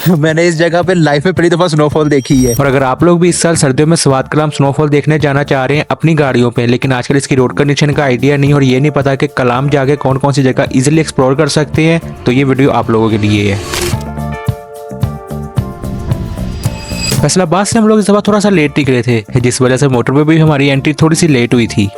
मैंने इस जगह पे लाइफ में पहली दफा स्नोफॉल देखी है। और अगर आप लोग भी इस साल सर्दियों में स्वाद कलाम स्नोफॉल देखने जाना चाह रहे हैं अपनी गाड़ियों पे, लेकिन आजकल इसकी रोड कंडीशन का आइडिया नहीं और ये नहीं पता कि कलाम जाके कौन कौन सी जगह इजीली एक्सप्लोर कर सकते हैं, तो ये वीडियो आप लोगों के लिए है। फैसलाबाद से हम लोग इस दफा थोड़ा सा लेट निकले थे, जिस वजह से मोटरवे भी हमारी एंट्री थोड़ी सी लेट हुई थी,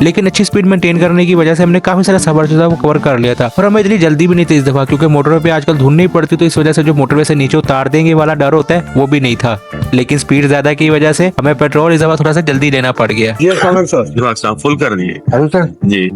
लेकिन अच्छी स्पीड मेंटेन करने की वजह से हमने काफी सारा सफर जो था वो कवर कर लिया था। और हमें इतनी जल्दी भी नहीं थी इस दफा, क्योंकि मोटरवे पे आजकल धुन नहीं पड़ती, तो इस वजह से जो मोटरवे से नीचे उतार देंगे वाला डर होता है वो भी नहीं था। लेकिन स्पीड ज्यादा की वजह से हमें पेट्रोल इस दफा थोड़ा सा जल्दी लेना पड़ गया। ये सर फुल कर दिए जी।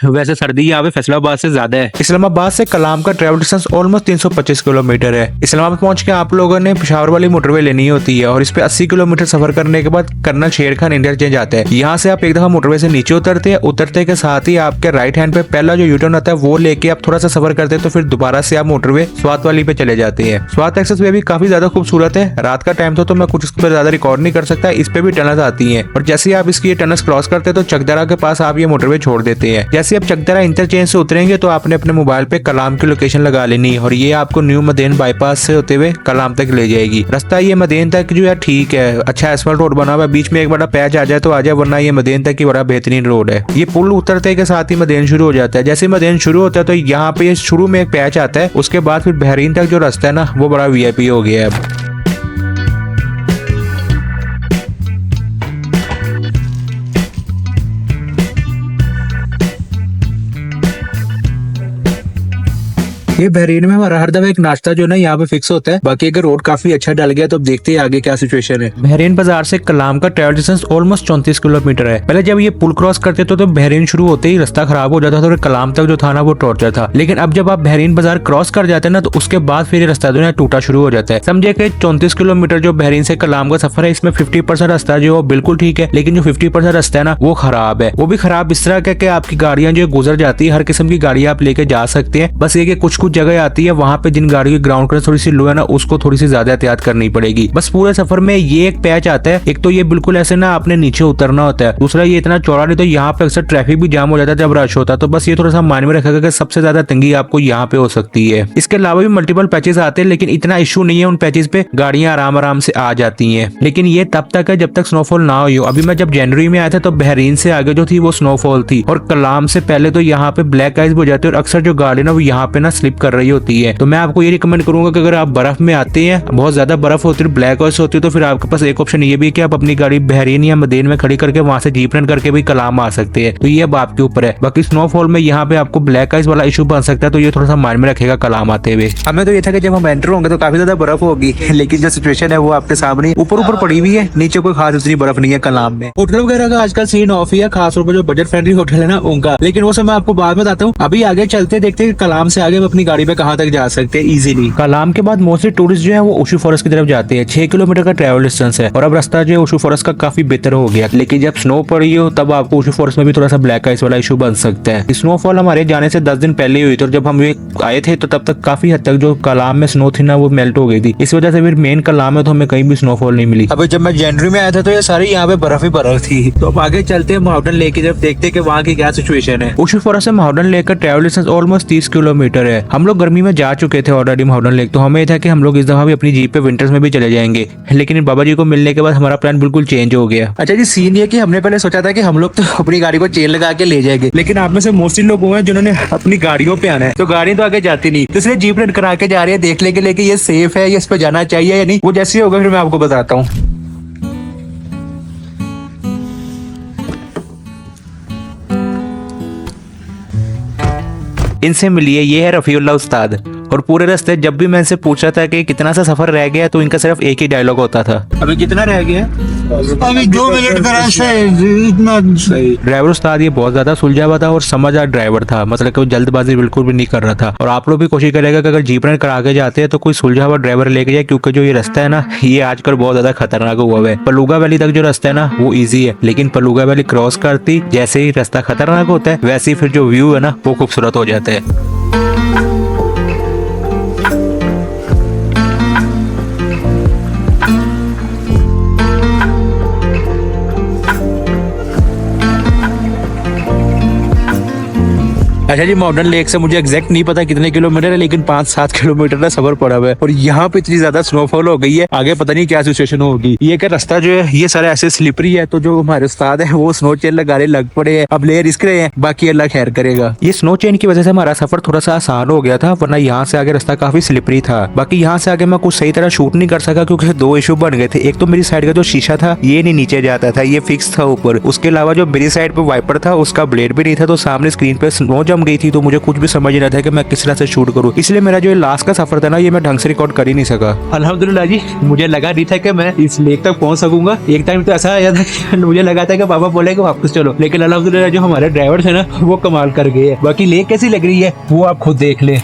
वैसे सर्दी यहाँ पे फैसलाबाद से ज्यादा है। इस्लामाबाद से कलाम का ट्रेवल डिस्टेंस ऑलमोस्ट 325 किलोमीटर है। इस्लामाबाद पहुंच के आप लोगों ने पेशावर वाली मोटरवे लेनी होती है और इस पे 80 किलोमीटर सफर करने के बाद कर्नल शेर खान इंटरचेंज आता है। यहाँ से आप एक दफा मोटरवे से नीचे उतरते हैं, उतरते के साथ ही आपके राइट हैंड पे पहला जो यूटर्न आता है वो लेके आप थोड़ा सा सफर करते हैं, तो फिर दोबारा से आप मोटरवे स्वात वाली पे चले जाते हैं। स्वात एक्सेस वे भी काफी ज्यादा खूबसूरत है। रात का टाइम था तो मैं कुछ इस पर ज्यादा रिकॉर्ड नहीं कर सकता। इस पे भी टनल्स आती है और जैसे ही आप इसकी टनल्स क्रॉस करते हैं तो चकदरा के पास आप ये मोटरवे छोड़ देते हैं। जैसे आप चकदरा इंटरचेंज से उतरेंगे तो आपने अपने मोबाइल पे कलाम की लोकेशन लगा लेनी और ये आपको न्यू मदेन बाईपास से होते हुए कलाम तक ले जाएगी। रास्ता ये मदेन तक जो है ठीक है, अच्छा एसफल्ट रोड बना हुआ है, बीच में एक बड़ा पैच आ जाए तो आ जाए, वरना ये मदेन तक की बड़ा बेहतरीन रोड है। ये पुल उतरते के साथ ही मदेन शुरू हो जाता है। जैसे मदेन शुरू होता है तो यहाँ पे शुरू में एक पैच आता है, उसके बाद फिर बहरीन तक जो रास्ता है ना वो बड़ा VIP हो गया है। ये बहरीन में हमारा हर दफा एक नाश्ता जो है ना यहाँ पे फिक्स होता है। बाकी अगर रोड काफी अच्छा डल गया तो अब देखते हैं आगे क्या सिचुएशन है। बहरीन बाजार से कलाम का ट्रेवल डिस्टेंस ऑलमोस्ट 34 किलोमीटर है। पहले जब ये पुल क्रॉस करते तो बहरीन शुरू होते ही रास्ता खराब हो जाता था और कलाम तक जो था ना वो टॉर्चर था। लेकिन अब जब आप बहरीन बाजार क्रॉस कर जाते हैं ना तो उसके बाद फिर ये रास्ता जो है टूटा शुरू हो जाता है। समझे कि 34 किलोमीटर जो बहरीन से कलाम का सफर है, इसमें 50% रास्ता जो बिल्कुल ठीक है, लेकिन जो 50% रास्ता है ना वो खराब है। वो भी खराब इस तरह का कि आपकी गाड़ियां जो गुजर जाती है, हर किस्म की गाड़ियां आप लेके जा सकते हैं। बस ये कि कुछ जगह आती है वहां पे जिन गाड़ियों की ग्राउंड क्लियरेंस थोड़ी सी लो है ना, उसको थोड़ी सी ज्यादा एहतियात करनी पड़ेगी। बस पूरे सफर में ये एक पैच आता है। एक तो ये बिल्कुल ऐसे ना आपने नीचे उतरना होता है, दूसरा ये इतना चौड़ा नहीं तो यहाँ पे अक्सर ट्रैफिक भी जाम हो जाता है जब रश होता है। तो बस ये थोड़ा सा माइंड में रखेगा कि सबसे ज्यादा तंगी आपको यहाँ पे हो सकती है। इसके अलावा भी मल्टीपल पैचेस आते हैं, लेकिन इतना इशू नहीं है। उन पैचेस पे गाड़ियां आराम आराम से आ जाती है, लेकिन ये तब तक है जब तक स्नोफॉल ना हो। अभी मैं जब जनवरी में आया था तो बहरीन से आगे जो थी वो स्नोफॉल थी और कलाम से पहले तो यहाँ पे ब्लैक आइस हो जाती है और अक्सर जो गाड़ी ना वो यहाँ पे ना स्लिप कर रही होती है। तो मैं आपको ये रिकमेंड करूंगा कि अगर आप बर्फ में आते हैं, बहुत ज्यादा बर्फ होती है, ब्लैक आइस होती है, तो फिर आपके पास एक ऑप्शन ये भी है कि आप अपनी गाड़ी बहरीन या मदेन में खड़ी करके वहां से जीप रेंट करके भी कलाम आ सकते हैं। तो ये अब आपके ऊपर है। बाकी स्नोफॉल में यहाँ पे आपको ब्लैक आइस वाला इशू बन सकता है, तो ये थोड़ा सा माइंड में रखेगा कलाम आते हुए। हमें तो ये था कि जब हम एंटर होंगे तो काफी ज्यादा बर्फ होगी, लेकिन जो सिचुएशन है वो आपके सामने ऊपर पड़ी हुई है, नीचे कोई खास उतनी बर्फ नहीं है कलाम में। होटल वगैरह का आजकल सीन ऑफ ही है, खासतौर पर जो बजट फ्रेंडली होटल है ना उनका, लेकिन वो सब मैं आपको बाद में बताता हूँ। अभी आगे चलते देखते हैं कलाम से आगे हम अपनी गाड़ी में कहाँ तक जा सकते हैं इजीली। कलाम के बाद मोस्टली टूरिस्ट जो है वो ओशू फॉरेस्ट की तरफ जाते हैं। 6 किलोमीटर का ट्रैवल डिस्टेंस है और अब रास्ता जो है ओशू फॉरेस्ट का काफी बेहतर हो गया। लेकिन जब स्नो पड़ी हो तब आपको ओशू फॉरेस्ट में भी थोड़ा सा ब्लैक आइस वाला इशू बन सकता है। स्नोफॉल हमारे जाने से 10 दिन पहले हुई थी और जब हम आए थे तो तब तक काफी हद तक जो कलाम में स्नो थी ना वो मेल्ट हो गई थी। इस वजह से फिर मेन कलाम में तो हमें कहीं भी स्नोफॉल नहीं मिली। अभी जब मैं जनवरी में आया था तो ये सारी यहाँ पे बर्फ ही बर्फ थी। तो अब आगे चलते हैं माउंटेन लेक की तरफ, देखते हैं कि वहाँ की क्या सिचुएशन है। ओशू फॉरेस्ट से माउंटेन लेक का ट्रैवल डिस्टेंस ऑलमोस्ट 30 किलोमीटर है। हम लोग गर्मी में जा चुके थे ऑलरेडी माउंटेन लेक, तो हमें था कि हम लोग इस दफा भी अपनी जीप पे विंटर्स में भी चले जाएंगे। लेकिन बाबा जी को मिलने के बाद हमारा प्लान बिल्कुल चेंज हो गया। अच्छा जी, सीन ये कि हमने पहले सोचा था कि हम लोग तो अपनी गाड़ी को चेन लगा के ले जाएंगे, लेकिन आप में से मोस्टली लोग हुए हैं जिन्होंने अपनी गाड़ियों पे आना है, तो गाड़ी तो आगे जाती नहीं, तो इसलिए जीप रेंट करा के जा रहे हैं देख लेके ये सेफ है, ये इस पे जाना चाहिए या नहीं। वो जैसे होगा फिर मैं आपको बताता हूँ। इनसे मिलिए, ये है रफीउल्लाह उस्ताद। और पूरे रास्ते जब भी मैं इनसे पूछा था कि कितना सा सफर रह गया तो इनका सिर्फ एक ही डायलॉग होता था, अभी कितना रह गया? अभी 2 मिनट का रास्ता है, इतना सही। ड्राइवर उस्ताद ये बहुत ज्यादा सुलझा हुआ था और समझदार ड्राइवर था, मतलब कि वो जल्दबाजी बिल्कुल भी नहीं कर रहा था। और आप लोग भी कोशिश करेगा कि अगर जीप रेंट करा के जाते हैं तो कोई सुलझा हुआ ड्राइवर लेके जाए, क्योंकि जो ये रास्ता है ना ये आजकल बहुत ज्यादा खतरनाक हुआ है। पलूगा वैली तक जो रास्ता है ना वो ईजी है, लेकिन पलूगा वैली क्रॉस करती जैसे ही रास्ता खतरनाक होता है वैसे ही फिर जो व्यू है ना वो खूबसूरत हो जाता है। अच्छा जी, मॉडर्न लेक से मुझे एग्जैक्ट नहीं पता कितने किलोमीटर है, लेकिन 5-7 किलोमीटर का सफर पड़ा हुआ है और यहाँ पे इतनी ज्यादा स्नोफॉल हो गई है, आगे पता नहीं क्या सिचुएशन होगी। ये क्या रास्ता जो है ये सारा ऐसे स्लिपरी है, तो जो हमारे उस्ताद है वो स्नो चेन लगाने लग पड़े हैं। अब ले रिस्क रहे हैं, बाकी अल्लाह खैर करेगा। ये स्नो चेन की वजह से हमारा सफर थोड़ा सा आसान हो गया था, वरना यहाँ से आगे रास्ता काफी स्लिपरी था। बाकी यहाँ से आगे मैं कुछ सही तरह शूट नहीं कर सका क्योंकि 2 इशू बन गए थे। एक तो मेरी साइड का जो शीशा था ये नहीं नीचे जाता था, ये फिक्स था ऊपर। उसके अलावा जो मेरी साइड पे वाइपर था उसका ब्लेड भी नहीं था, तो सामने स्क्रीन पे स्नो जम गई थी, तो मुझे कुछ भी समझ नहीं रहा था कि मैं किस तरह से शूट करूँ। इसलिए मेरा जो लास्ट का सफर था ना, ये मैं ढंग से रिकॉर्ड कर ही नहीं सका। अल्हम्दुलिल्लाह जी, मुझे लगा नहीं था कि मैं इस लेक तक पहुंच सकूंगा। एक टाइम तो ऐसा आया था कि मुझे लगा था कि पापा बोलेगा वापस चलो, लेकिन अल्हम्दुलिल्लाह जो हमारे ड्राइवर थे ना वो कमाल कर गए हैं। बाकी लेक कैसी लग रही है वो आप खुद देख ले।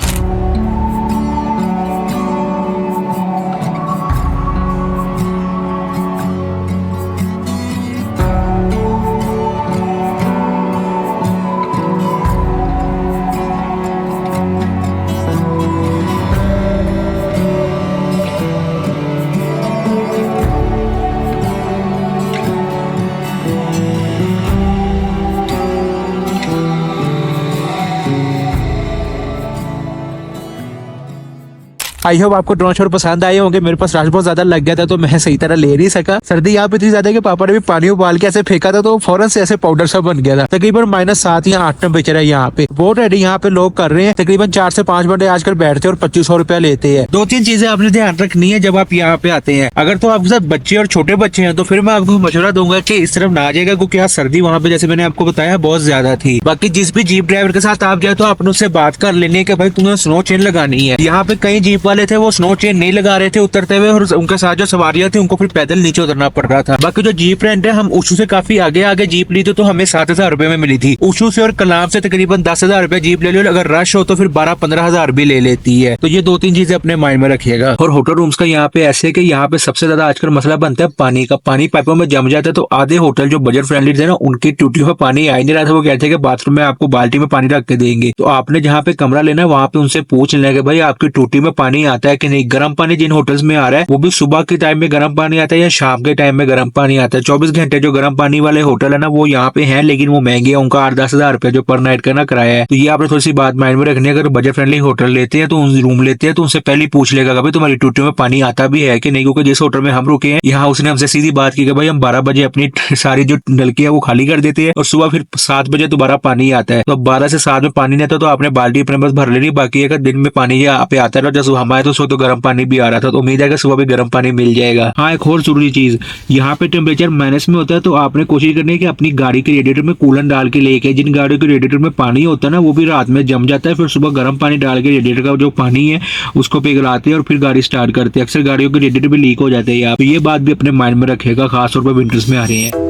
आई होप आपको ड्रोन शॉट पसंद आए होंगे। मेरे पास रश बहुत ज्यादा लग गया था तो मैं सही तरह ले नहीं सका। सर्दी यहाँ पे इतनी ज्यादा कि पापा ने भी पानी उबाल के ऐसे फेंका था तो फौरन से ऐसे पाउडर सा बन गया था। तकरीबन -7 या 8 टेम्परेचर है यहाँ पे। बोट राइडिंग यहाँ पे लोग कर रहे हैं, तकरीबन 4 से 5 घंटे आजकल बैठते हैं और 2500 रुपया लेते हैं। 2-3 चीजें आपने ध्यान रखनी है जब आप यहाँ पे आते हैं। अगर तो आपके साथ बच्चे और छोटे बच्चे हैं तो फिर मैं आपको मशवरा दूंगा कि इस तरफ ना आ जाएगा, क्योंकि यहाँ सर्दी वहाँ पे जैसे मैंने आपको बताया बहुत ज्यादा थी। बाकी जिस भी जीप ड्राइवर के साथ आप जाए तो आपने उससे बात कर लेनी है कि भाई तुम्हें स्नो चेन लगानी है। यहाँ पे कई जीप वाले थे वो स्नो चेन नहीं लगा रहे थे उतरते हुए, और उनके साथ जो सवारियां थी उनको फिर पैदल नीचे उतरना पड़ रहा था। बाकी जो जीप रेंट है, हम उशू से काफी आगे आगे जीप ली थी तो हमें 7,000 रुपए में मिली थी। उशू से और कलाम से तकरीबन 10,000 रुपए जीप ले लो, अगर रश हो तो फिर 12-15 हजार भी ले लेती है। तो ये 2-3 चीजें अपने माइंड में रखिएगा। और होटल रूम्स का यहाँ पे ऐसे कि यहाँ पे सबसे ज्यादा आजकल मसला बनता है पानी का। पानी पाइपों में जम जाता है, तो आधे होटल जो बजट फ्रेंडली थे ना उनकी टूटियों में पानी आ ही नहीं रहा था। वो कहते हैं कि बाथरूम में आपको बाल्टी में पानी रख के देंगे। तो आपने जहाँ पे कमरा लेना है वहाँ पे उनसे पूछ लेना कि भाई आपकी टूटी में पानी आता है कि नहीं। गर्म पानी जिन होटल्स में आ रहा है वो भी सुबह के टाइम में गर्म पानी आता है या शाम के टाइम में गर्म पानी आता है। 24 घंटे जो गर्म पानी वाले होटल है ना वो यहाँ पे हैं, लेकिन वो महंगे हैं। उनका 8-10 हजार रुपए जो पर नाइट का ना किराया है। तो ये आपने थोड़ी सी बात माइंड में रखनी है। अगर बजट फ्रेंडली होटल लेते हैं तो रूम लेते हैं तो उनसे पहले पूछ लेगा भाई तुम्हारी टूटियों में पानी आता भी है कि नहीं। क्योंकि जिस होटल में हम रुके हैं यहाँ उसने हमसे सीधी बात की कि भाई हम 12 बजे अपनी सारी जो नलकी है वो खाली कर देते हैं और सुबह फिर 7 बजे दोबारा पानी आता है। तो 12 से 7 में पानी नहीं आता तो आपने बाल्टी अपने पास भर लेनी। बाकी अगर दिन में पानी यहाँ पे आता है जब सुबह हमारे तो गर्म पानी भी आ रहा था, तो उम्मीद है कि सुबह भी गर्म पानी मिल जाएगा। हाँ, एक और जरूरी चीज, यहाँ पे टेम्परेचर माइनस में होता है तो आपने कोशिश करनी है कि अपनी गाड़ी के रेडिएटर में कूलन डाल के लेके। जिन गाड़ियों के रेडिएटर में पानी होता है ना वो भी रात में जम जाता है, फिर सुबह गर्म पानी डाल के रेडिएटर का जो पानी है उसको पिघलाते हैं और फिर गाड़ी स्टार्ट करते हैं। अक्सर गाड़ियों के रेडिएटर भी लीक हो जाते हैं। तो ये बात भी अपने माइंड में रखेगा, खासतौर पर विंटर्स में आ रहे हैं।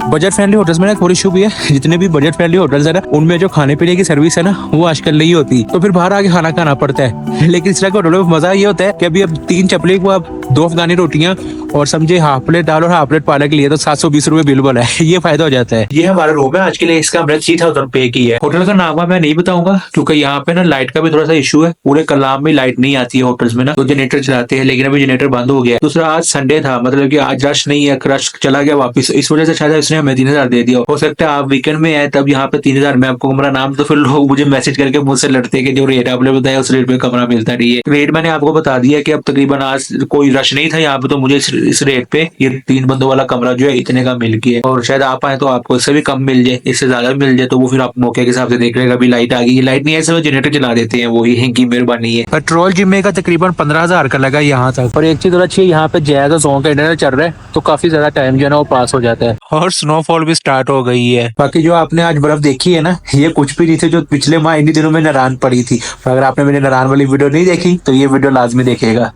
बजट फ्रेंडली होटल्स में ना थोड़ी इशू भी है। जितने भी बजट फ्रेंडली होटल्स है ना उनमें जो खाने पीने की सर्विस है ना वो आजकल नहीं होती, तो फिर बाहर आके खाना खाना पड़ता है। लेकिन इस तरह के होटलों में मजा ये होता है कि अभी अब 3 चपली को अब 2 अफगानी रोटियां और समझे हाफ प्लेट दाल और हाफ प्लेट पालक लिए तो 720 रुपए बिल बना है। ये फायदा हो जाता है। ये हमारा रूम है आज के लिए, इसका हमने 3000 पे की है। होटल का नाम मैं नहीं बताऊंगा क्योंकि यहाँ पे ना लाइट का भी थोड़ा सा इशू है। पूरे कलाम में लाइट नहीं आती है होटल्स में ना, तो जनरेटर चलाते हैं, लेकिन अभी जनरेटर बंद हो गया। दूसरा आज संडे था, मतलब कि आज रश नहीं है, रश चला गया वापस, इस वजह से शायद इसने हमें 3000 दे दिया। हो सकता है आप वीकेंड में आए तब यहाँ पे 3000 में आपको कमरा नाम, तो फिर लोग मुझे मैसेज करके मुझसे लड़ते कि जो रेट आपने बताया उस रेट पे कमरा मिलता नहीं है। रेट मैंने आपको बता दिया कि अब तकरीबन आज कोई रश नहीं था यहाँ पे, तो मुझे इस रेट पे ये 3 बंदों वाला कमरा जो है इतने का मिल गया। और शायद आप आए तो आपको इससे भी कम मिल जाए, इससे ज्यादा मिल जाए, तो वो फिर आप मौके के हिसाब से देख लेगा। अभी लाइट आ गई, लाइट नहीं है इसलिए जनरेटर चला देते हैं, वही इनकी मेहरबानी है। पेट्रोल जिम्मे का तकरीबन 15,000 का लगा यहाँ तक। और एक चीज और अच्छी है, यहाँ पे ज्यादा जोन का इंटरनेट चल रहा है तो काफी ज्यादा टाइम जो है ना वो पास हो जाता है। और स्नोफॉल भी स्टार्ट हो गई है। बाकी जो आपने आज बर्फ देखी है ना, ये कुछ भी नहीं थे जो पिछले माह इन्हीं दिनों में नारायण पड़ी थी। अगर आपने मेरे नारायण वाली वीडियो नहीं देखी तो ये वीडियो लाजमी देखेगा।